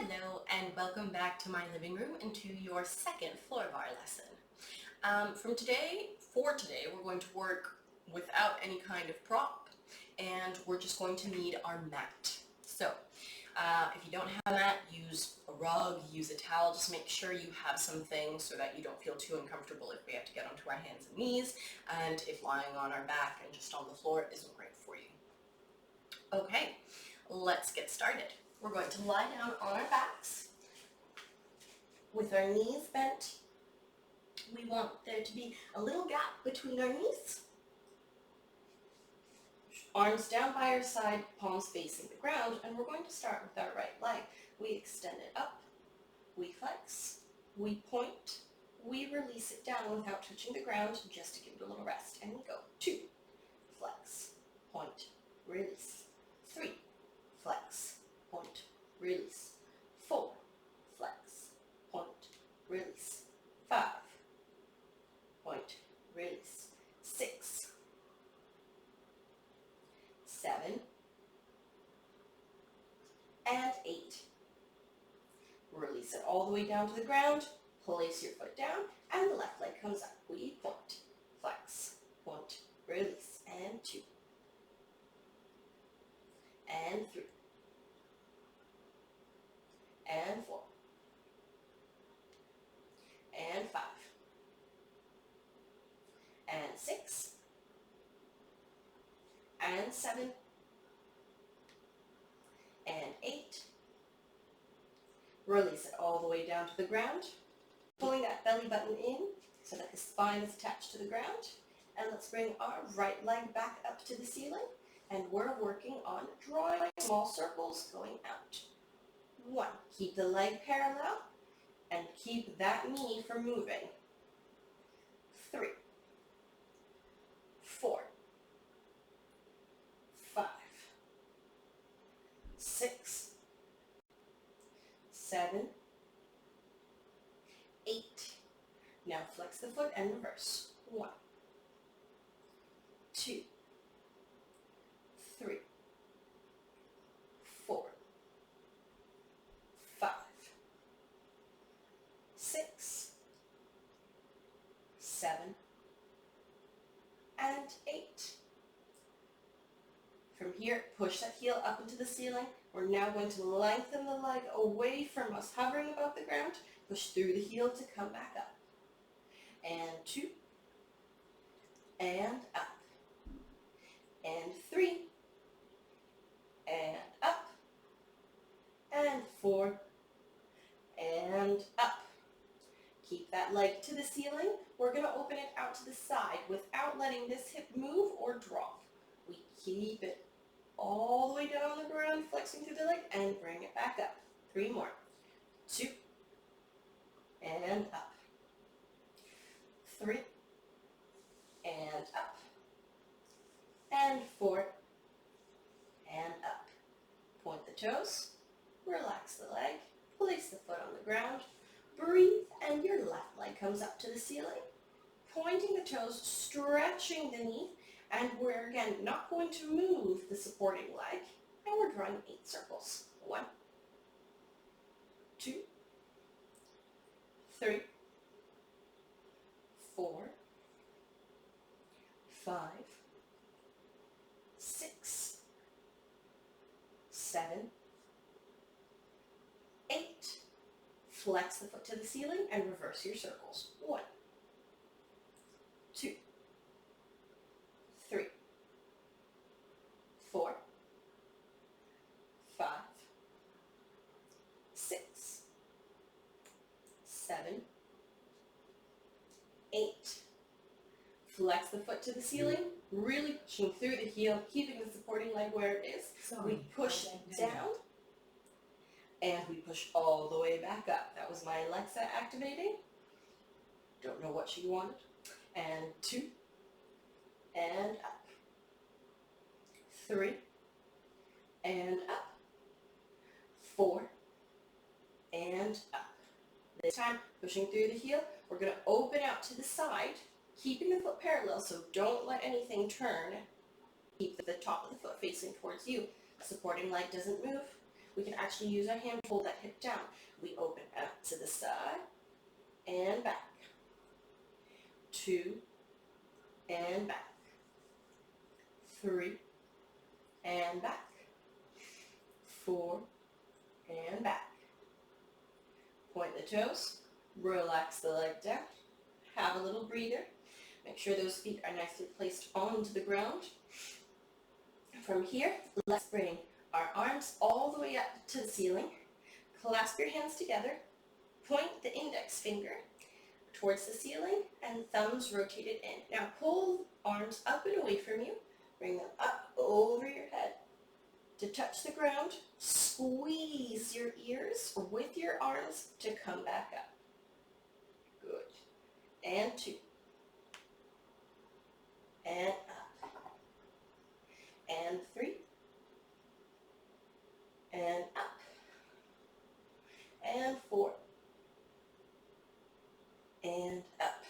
Hello and welcome back to my living room and to your second floor bar lesson. For today, we're going to work without any kind of prop, and we're just going to need our mat. So, if you don't have a mat, use a rug, use a towel. Just make sure you have something so that you don't feel too uncomfortable if we have to get onto our hands and knees, and if lying on our back and just on the floor isn't great for you. Okay, let's get started. We're going to lie down on our backs with our knees bent. We want there to be a little gap between our knees. Arms down by our side, palms facing the ground, and we're going to start with our right leg. We extend it up, we flex, we point, we release it down without touching the ground just to give it a little rest. And we go 2, flex, point, release, 3, flex, point, release, 4, flex, point, release, 5, point, release, 6, 7, and 8. Release it all the way down to the ground, place your foot down, and the left leg comes up. We point, flex, point, release, and 2, and 3, and 4, and 5, and 6, and 7, and 8. Release it all the way down to the ground, pulling that belly button in so that the spine is attached to the ground. And let's bring our right leg back up to the ceiling, and we're working on drawing small circles going out. 1, keep the leg parallel and keep that knee from moving. 3, 4, 5, 6, 7, 8. Now flex the foot and reverse. 1, 2, 3, 4, 5, 6, 7, and 8. From here, push that heel up into the ceiling. We're now going to lengthen the leg away from us hovering above the ground. Push through the heel to come back up. And 2, and up, and 3, and up, and 4, and up. Keep that leg to the ceiling. We're going to open it out to the side without letting this hip move or drop. We keep it all the way down on the ground, flexing through the leg, and bring it back up. 3 more. 2, and up. 3, and up. And 4, and up. Point the toes, relax the leg, place the foot on the ground, breathe, and your left leg comes up to the ceiling. Pointing the toes, stretching the knee, and we're again not going to move the supporting leg, and we're drawing 8 circles. 1, 2, 3, 4, 5, 6, 7, 8. Flex the foot to the ceiling and reverse your circles. 1, 2, 3, 4, 5, 6, 7, 8. Flex the foot to the ceiling, really pushing through the heel, keeping the supporting leg where it is. We push down, and we push all the way back up. That was my Alexa activating. Don't know what she wanted. And 2, and up. 3, and up. 4, and up. This time, pushing through the heel, we're going to open out to the side, keeping the foot parallel, so don't let anything turn. Keep the top of the foot facing towards you. Supporting leg doesn't move. We can actually use our hand to hold that hip down. We open up to the side and back. 2 and back. 3 and back. 4 and back. Point the toes, relax the leg down, have a little breather. Make sure those feet are nicely placed onto the ground. From here, let's bring our arms all the way up to the ceiling. Clasp your hands together. Point the index finger towards the ceiling and thumbs rotated in. Now pull arms up and away from you. Bring them up over your head to touch the ground. Squeeze your ears with your arms to come back up. Good. And 2. And up. And 3. And up. And 4. And up.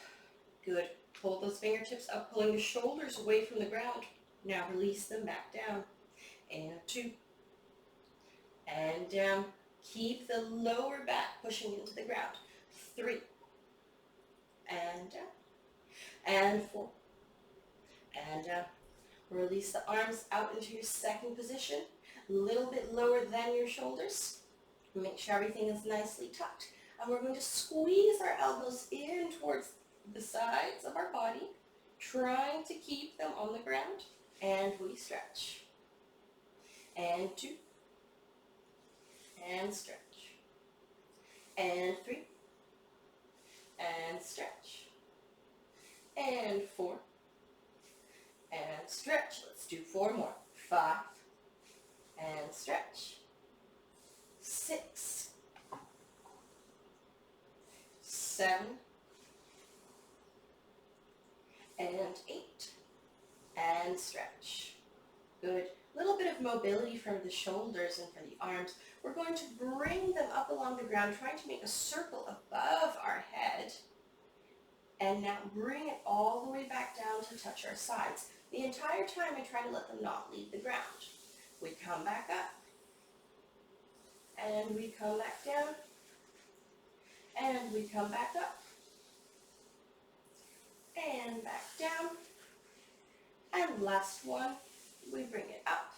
Good. Hold those fingertips up, pulling the shoulders away from the ground. Now release them back down. And 2. And down. Keep the lower back pushing into the ground. 3. And down. And 4. And down. Release the arms out into your second position. A little bit lower than your shoulders. Make sure everything is nicely tucked. And we're going to squeeze our elbows in towards the sides of our body, trying to keep them on the ground. And we stretch. And 2. And stretch. And 3. And stretch. And 4. And stretch. Let's do 4 more. 5. And stretch. 6. 7. And 8. And stretch. Good. A little bit of mobility from the shoulders and from the arms. We're going to bring them up along the ground, trying to make a circle above our head. And now bring it all the way back down to touch our sides. The entire time I try to let them not leave the ground. We come back up. And we come back down. And we come back up. And back down. And last one, we bring it up.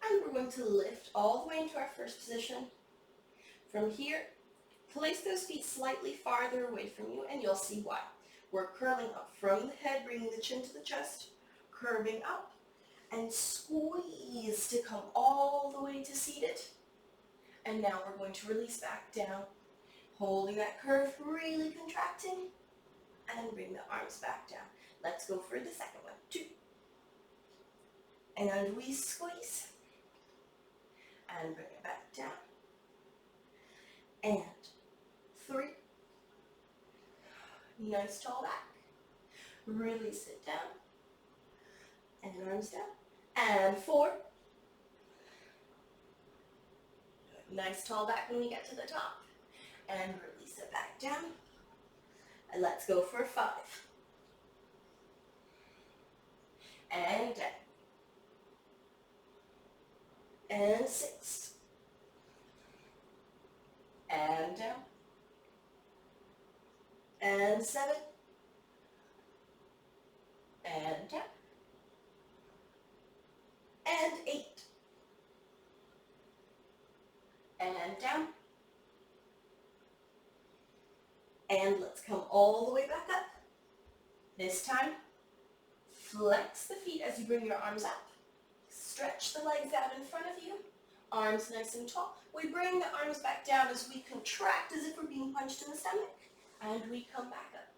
And we're going to lift all the way into our first position. From here, place those feet slightly farther away from you, and you'll see why. We're curling up from the head, bringing the chin to the chest, curving up, and squeeze to come all the way to seated. And now we're going to release back down, holding that curve, really contracting, and bring the arms back down. Let's go for the second one. 2. And we squeeze. And bring it back down. And 3. Nice tall back. Release it down. And arms down. And 4. Nice tall back when we get to the top. And release it back down. And let's go for 5. And down. And 6. And down. And 7. And down. And 8. And down. And let's come all the way back up. This time, flex the feet as you bring your arms up. Stretch the legs out in front of you. Arms nice and tall. We bring the arms back down as we contract as if we're being punched in the stomach. And we come back up.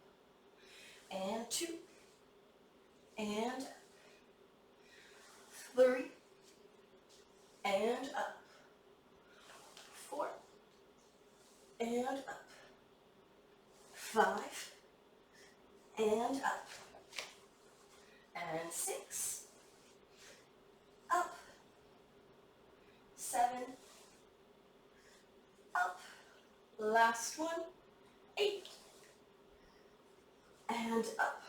And 2. And 3. And up. 4. And up. 5. And up. And 6. Up. 7. Up. Last one. 8. And up.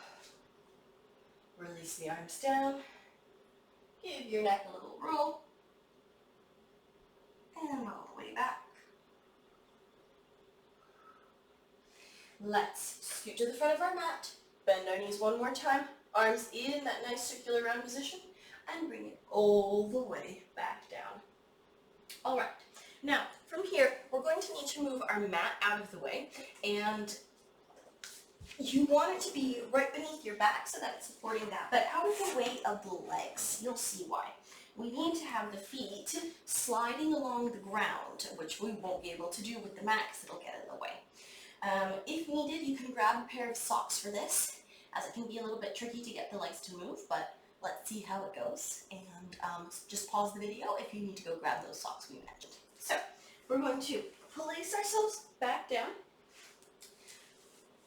Release the arms down. Give your neck a little roll. Let's scoot to the front of our mat, bend our knees one more time, arms in that nice circular round position, and bring it all the way back down. All right, now from here, we're going to need to move our mat out of the way, and you want it to be right beneath your back so that it's supporting that, but out of the way of the legs. You'll see why. We need to have the feet sliding along the ground, which we won't be able to do with the mat because it'll get in the way. If needed, you can grab a pair of socks for this, as it can be a little bit tricky to get the legs to move, but let's see how it goes. And just pause the video if you need to go grab those socks we mentioned. So we're going to place ourselves back down.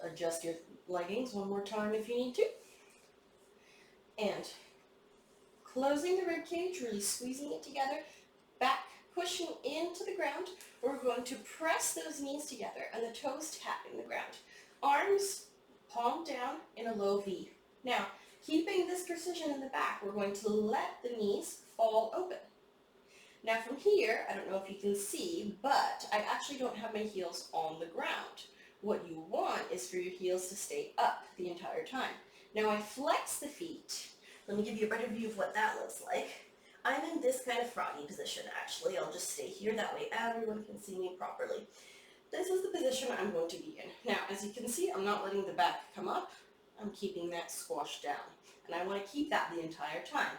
Adjust your leggings one more time if you need to. And closing the rib cage, really squeezing it together, back pushing into the ground. We're going to press those knees together and the toes tapping the ground. Arms palm down in a low V. Now, keeping this precision in the back, we're going to let the knees fall open. Now from here, I don't know if you can see, but I actually don't have my heels on the ground. What you want is for your heels to stay up the entire time. Now I flex the feet. Let me give you a better view of what that looks like. I'm in this kind of froggy position actually. I'll just stay here, that way everyone can see me properly. This is the position I'm going to be in. Now as you can see, I'm not letting the back come up. I'm keeping that squashed down. And I want to keep that the entire time.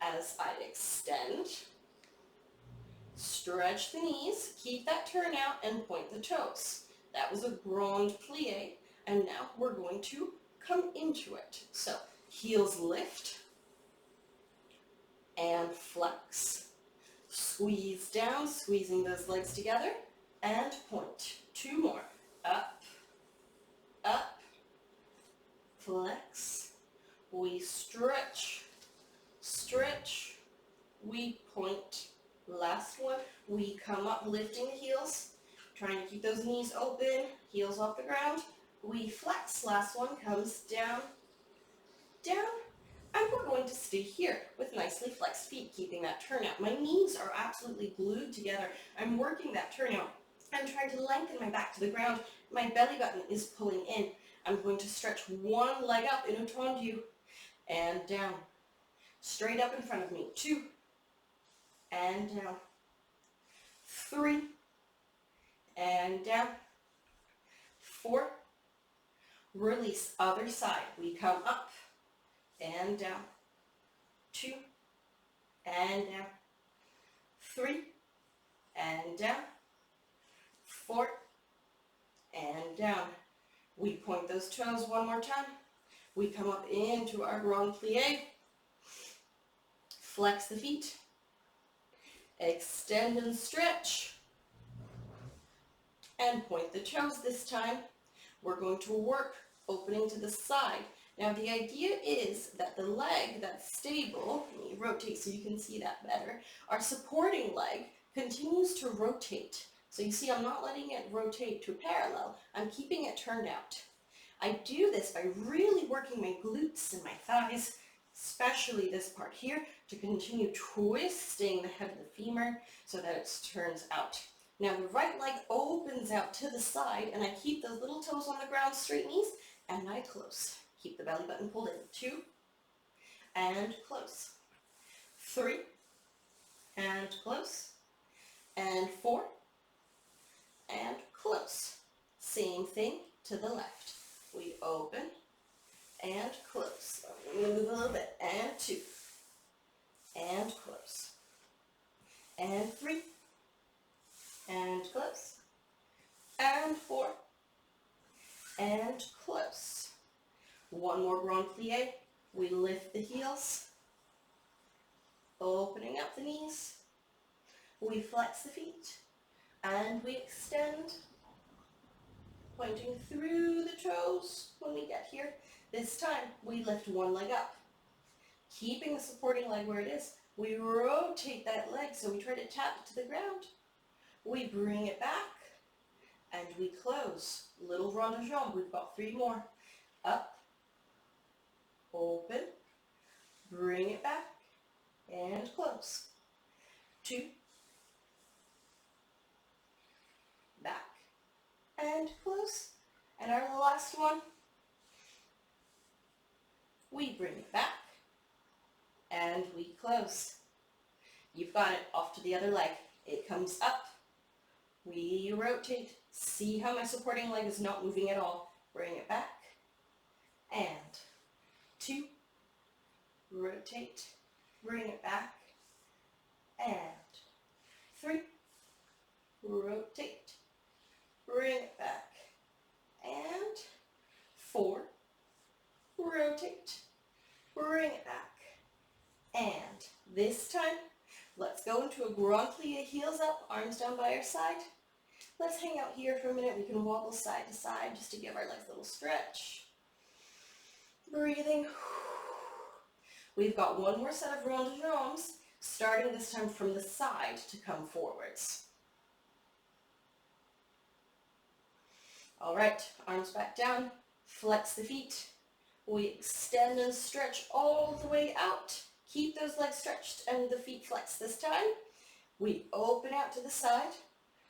As I extend, stretch the knees, keep that turn out, and point the toes. That was a grand plie, and now we're going to come into it. So heels lift and flex. Squeeze down, squeezing those legs together, and point. Two more. Up, up, flex. We stretch, stretch, we point. Last one, we come up lifting the heels. Trying to keep those knees open, heels off the ground. We flex, last one comes down, down, and we're going to stay here with nicely flexed feet, keeping that turnout. My knees are absolutely glued together. I'm working that turnout. I'm trying to lengthen my back to the ground. My belly button is pulling in. I'm going to stretch one leg up in a tendu and down. Straight up in front of me. 2, and down. 3, and down. 4, release, other side. We come up and down. 2, and down. 3, and down. 4, and down. We point those toes one more time. We come up into our grand plie. Flex the feet. Extend and stretch. And point the toes this time. We're going to work opening to the side. Now the idea is that the leg that's stable, let me rotate so you can see that better, our supporting leg continues to rotate. So you see I'm not letting it rotate to parallel, I'm keeping it turned out. I do this by really working my glutes and my thighs, especially this part here, to continue twisting the head of the femur so that it turns out. Now the right leg opens out to the side and I keep those little toes on the ground, straight knees, and I close. Keep the belly button pulled in. 2, and close. 3, and close. And 4, and close. Same thing to the left. We open and close. Move a little bit. And 2, and close. And 3, and close, and 4, and close. One more grand plie. We lift the heels, opening up the knees. We flex the feet, and we extend, pointing through the toes when we get here. This time, we lift one leg up, keeping the supporting leg where it is. We rotate that leg so we try to tap it to the ground. We bring it back, and we close. Little rond de jambe. We've got 3 more. Up, open, bring it back, and close. 2, back, and close, And our last one, we bring it back and we close. You've got it. Off to the other leg. It comes up. We rotate. See how my supporting leg is not moving at all. Bring it back. And 2. Rotate. Bring it back. And 3. Rotate. Bring it back. And 4. Rotate. Bring it back. And this time, let's go into a grand plie, heels up, arms down by our side. Let's hang out here for a minute. We can wobble side to side just to give our legs a little stretch. Breathing. We've got one more set of ronde jambes, starting this time from the side to come forwards. All right, arms back down, flex the feet. We extend and stretch all the way out. Keep those legs stretched and the feet flexed this time. We open out to the side.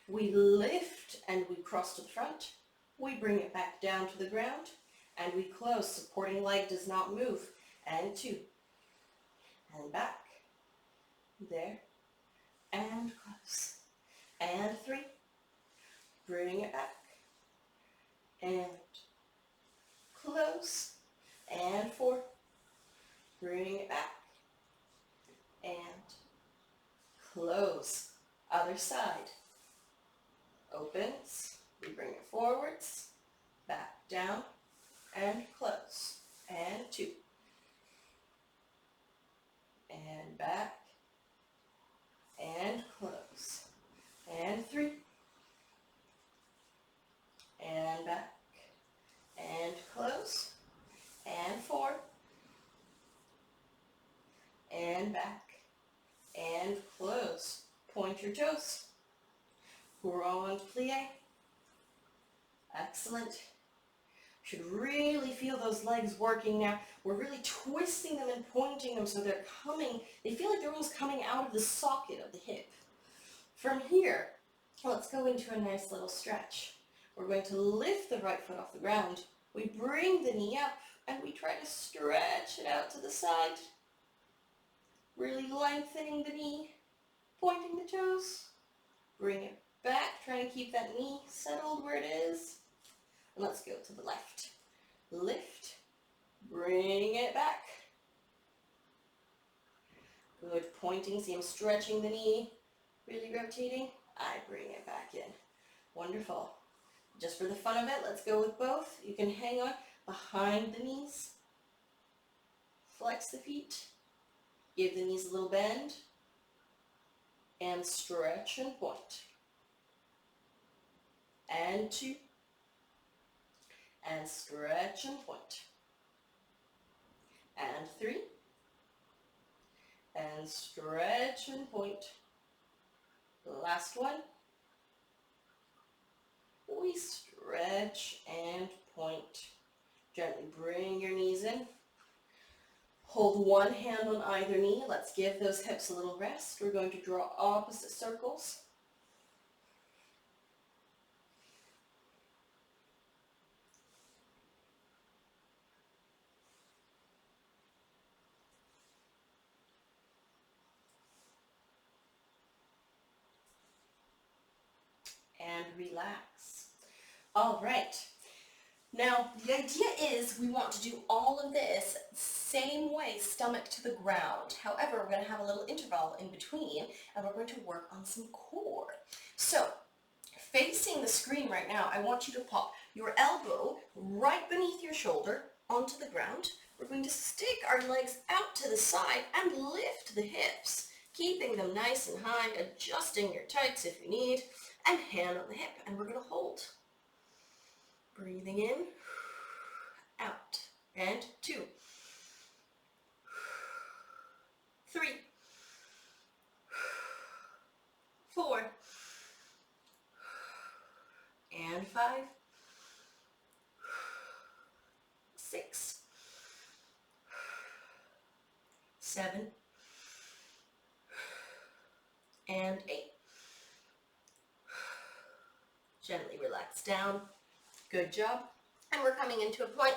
We lift and we cross to the front. We bring it back down to the ground and we close. Supporting leg does not move. And 2. And back. There. And close. And 3. Bring it back. And close. And 4. Bring it back. And close. Other side. Opens. We bring it forwards. Back down. And close. And 2. And back. And close. And 3. And back. And close. And 4. And back. And close. Point your toes. Grand plie. Excellent. Should really feel those legs working now. We're really twisting them and pointing them so they're coming. They feel like they're almost coming out of the socket of the hip. From here, let's go into a nice little stretch. We're going to lift the right foot off the ground. We bring the knee up and we try to stretch it out to the side. Really lengthening the knee, pointing the toes. Bring it back, trying to keep that knee settled where it is. And let's go to the left. Lift, bring it back. Good, pointing, see I'm stretching the knee, really rotating. I bring it back in. Wonderful. Just for the fun of it, let's go with both. You can hang on behind the knees. Flex the feet. Give the knees a little bend. And stretch and point. And 2. And stretch and point. And 3. And stretch and point. Last one. We stretch and point. Gently bring your knees in. Hold one hand on either knee. Let's give those hips a little rest. We're going to draw opposite circles. And relax. All right. Now, the idea is we want to do all of this same way, stomach to the ground. However, we're going to have a little interval in between, and we're going to work on some core. So, facing the screen right now, I want you to pop your elbow right beneath your shoulder onto the ground. We're going to stick our legs out to the side and lift the hips, keeping them nice and high, adjusting your tights if you need, and hand on the hip, and we're going to hold. Breathing in, out, and 2, 3, 4, and 5, 6, 7, and 8. Gently relax down. Good job. And we're coming into a plank.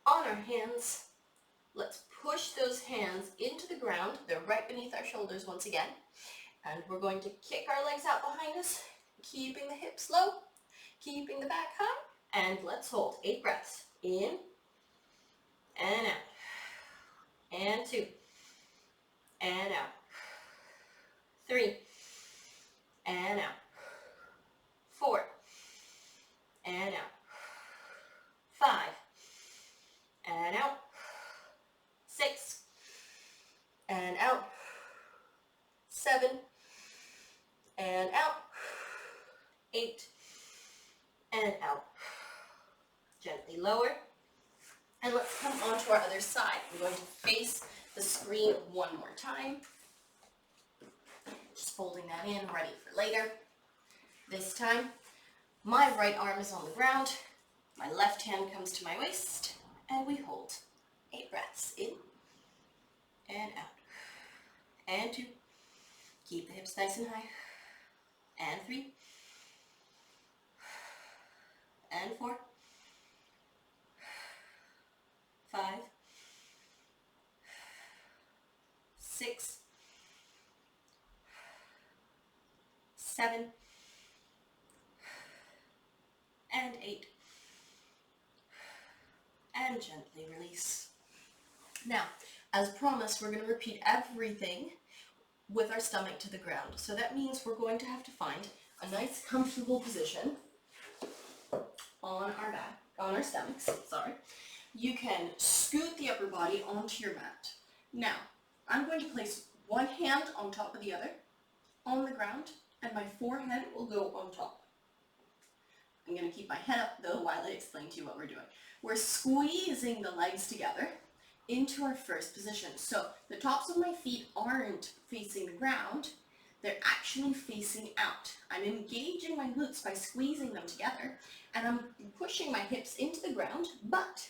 On our hands, let's push those hands into the ground. They're right beneath our shoulders once again. And we're going to kick our legs out behind us, keeping the hips low, keeping the back high. And let's hold 8 breaths. In and out. And 2. And out. 3. And out. 4. And out. 5. And out. 6. And out. 7. And out. 8. And out. Gently lower. And let's come onto our other side. We're going to face the screen one more time. Just folding that in, ready for later. This time, my right arm is on the ground. My left hand comes to my waist, and we hold 8 breaths in and out. And 2. Keep the hips nice and high. And 3. And 4. 5. 6. 7. And 8. And gently release. Now, as promised, we're going to repeat everything with our stomach to the ground. So that means we're going to have to find a nice comfortable position on our back, on our stomachs, sorry. You can scoot the upper body onto your mat. Now, I'm going to place one hand on top of the other on the ground, and my forehead will go on top. I'm going to keep my head up though while I explain to you what we're doing. We're squeezing the legs together into our first position. So the tops of my feet aren't facing the ground, they're actually facing out. I'm engaging my glutes by squeezing them together, and I'm pushing my hips into the ground, but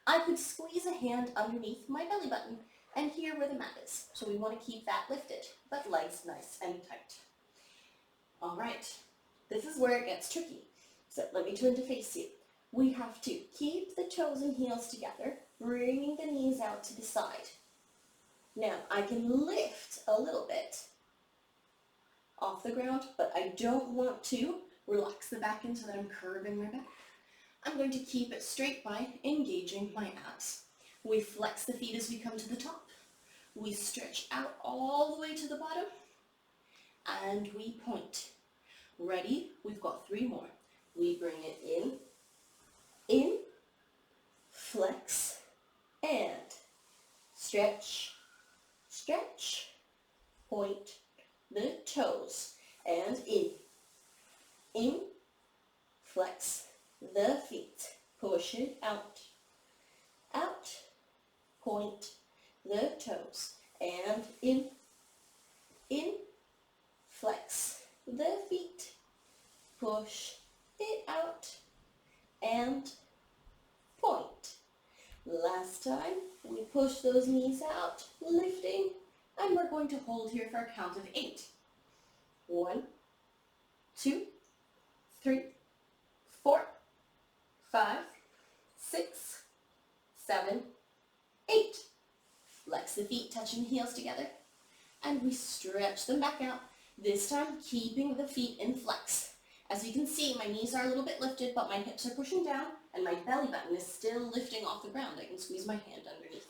I could squeeze a hand underneath my belly button and here where the mat is. So we want to keep that lifted, but legs nice and tight. All right, this is where it gets tricky. So let me turn to face you. We have to keep the toes and heels together, bringing the knees out to the side. Now, I can lift a little bit off the ground, but I don't want to relax the back end so that I'm curving my back. I'm going to keep it straight by engaging my abs. We flex the feet as we come to the top. We stretch out all the way to the bottom, and we point. Ready? We've got 3 more. We bring it in, flex, and stretch, stretch, point the toes, and in, flex the feet, push it out, out, point the toes, and in, flex the feet, push it out, and point. Last time, we push those knees out, lifting, and we're going to hold here for a count of 8. 1, 2, 3, 4, 5, 6, 7, 8. Flex the feet, touching the heels together, and we stretch them back out, this time keeping the feet in flex. As you can see, my knees are a little bit lifted, but my hips are pushing down, and my belly button is still lifting off the ground. I can squeeze my hand underneath.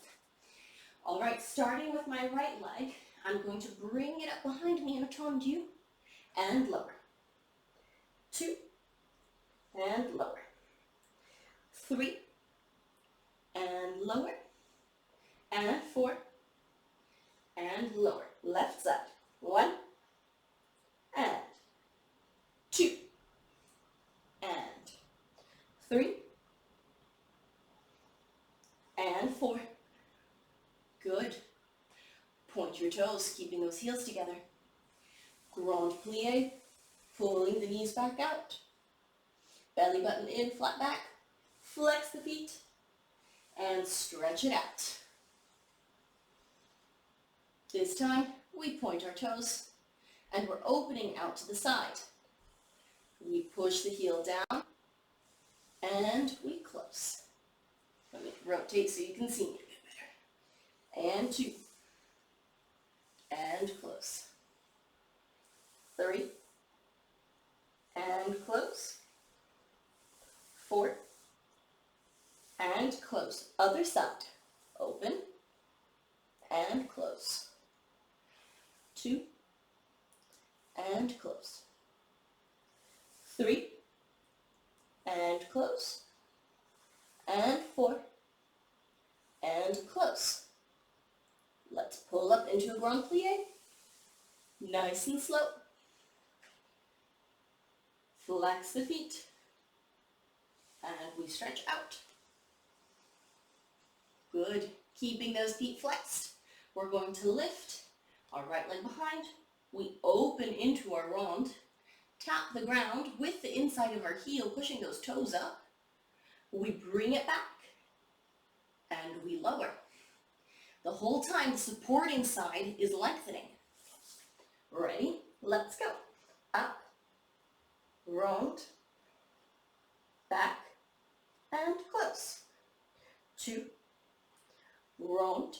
All right, starting with my right leg, I'm going to bring it up behind me in a tendu, and lower. 2, and lower. 3, and lower. And 4, and lower. Left side. 1, and 2, and 3, and 4. Good. Point your toes, keeping those heels together. Grand plie, pulling the knees back out. Belly button in, flat back. Flex the feet, and stretch it out. This time, we point our toes, and we're opening out to the side. We push the heel down, And we close. Let me rotate so you can see me a bit better. And 2. And close. 3. And close. 4. And close. Other side. Open. And close. 2. And close. 3. And close. And 4. And close. Let's pull up into a grand plie. Nice and slow. Flex the feet. And we stretch out. Good. Keeping those feet flexed. We're going to lift our right leg behind. We open into our rond. Tap the ground with the inside of our heel, pushing those toes up. We bring it back. And we lower. The whole time, the supporting side is lengthening. Ready? Let's go. Up, round, back, and close. 2, round,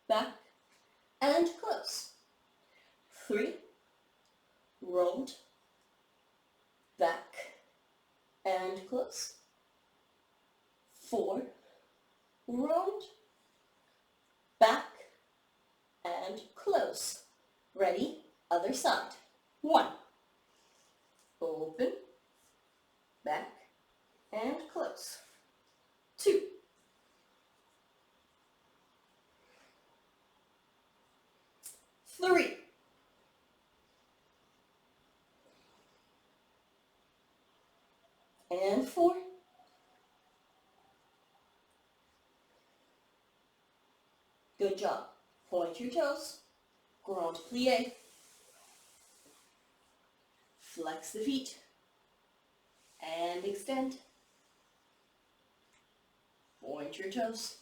back, and close. 3, round, back, and close. 4, round, back, and close. Ready? Other side. 1, open, back, and close. 2, three, and 4, good job. Point your toes, grand plie, flex the feet, and extend. Point your toes.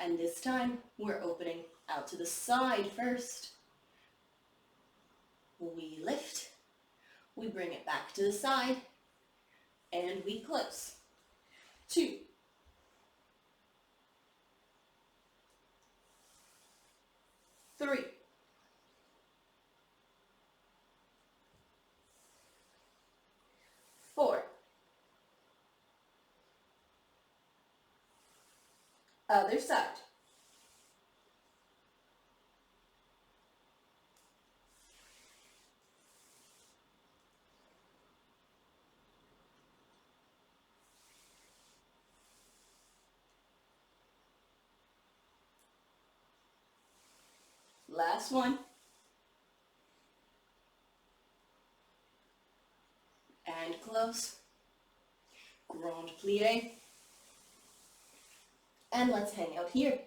And this time, we're opening out to the side first. We lift, we bring it back to the side, and we close. 2, 3, 4, other side. Last one. And close. Grand plie. And let's hang out here.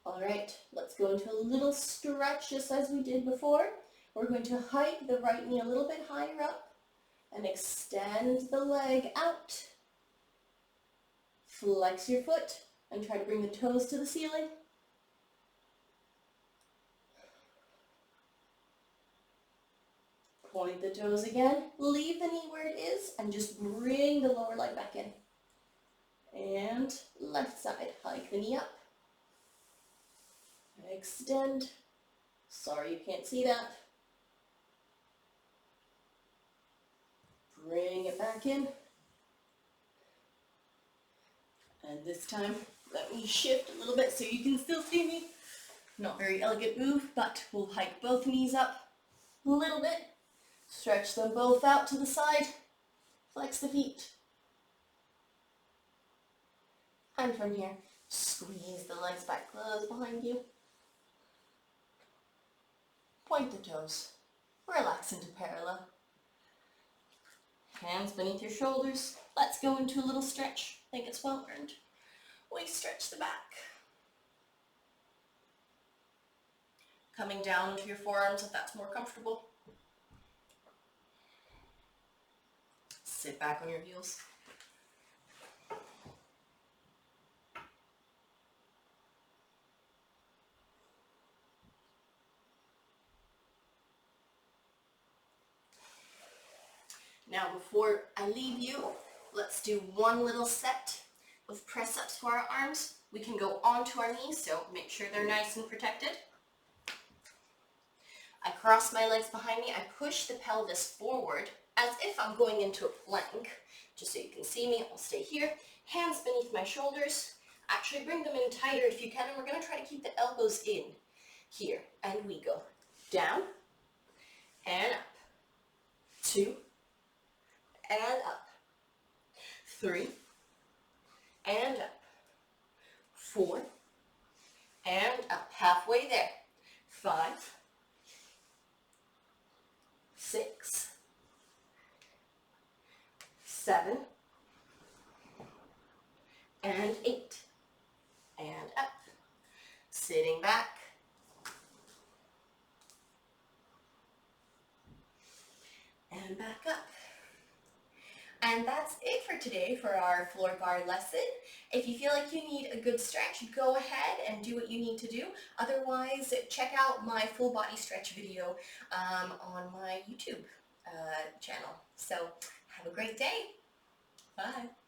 All right, let's go into a little stretch just as we did before. We're going to hike the right knee a little bit higher up and extend the leg out. Flex your foot and try to bring the toes to the ceiling. Point the toes again. Leave the knee where it is and just bring the lower leg back in. And left side, hike the knee up. Extend. Sorry you can't see that. Bring it back in. And this time, let me shift a little bit so you can still see me. Not very elegant move, but we'll hike both knees up a little bit. Stretch them both out to the side. Flex the feet. And from here, squeeze the legs back close behind you. Point the toes. Relax into parallel. Hands beneath your shoulders. Let's go into a little stretch. I think it's well earned. We stretch the back. Coming down into your forearms if that's more comfortable. Sit back on your heels. Now before I leave you, let's do one little set of press-ups for our arms. We can go onto our knees, so make sure they're nice and protected. I cross my legs behind me. I push the pelvis forward as if I'm going into a plank. Just so you can see me, I'll stay here. Hands beneath my shoulders. Actually bring them in tighter if you can, and we're going to try to keep the elbows in here. And we go down and up. 2 and up. 3 and up. 4 and up. Halfway there. 5, 6, 7, and 8, and up. Sitting back. And back up. And that's it for today for our floor bar lesson. If you feel like you need a good stretch, go ahead and do what you need to do. Otherwise, check out my full body stretch video on my YouTube channel. So have a great day. Bye.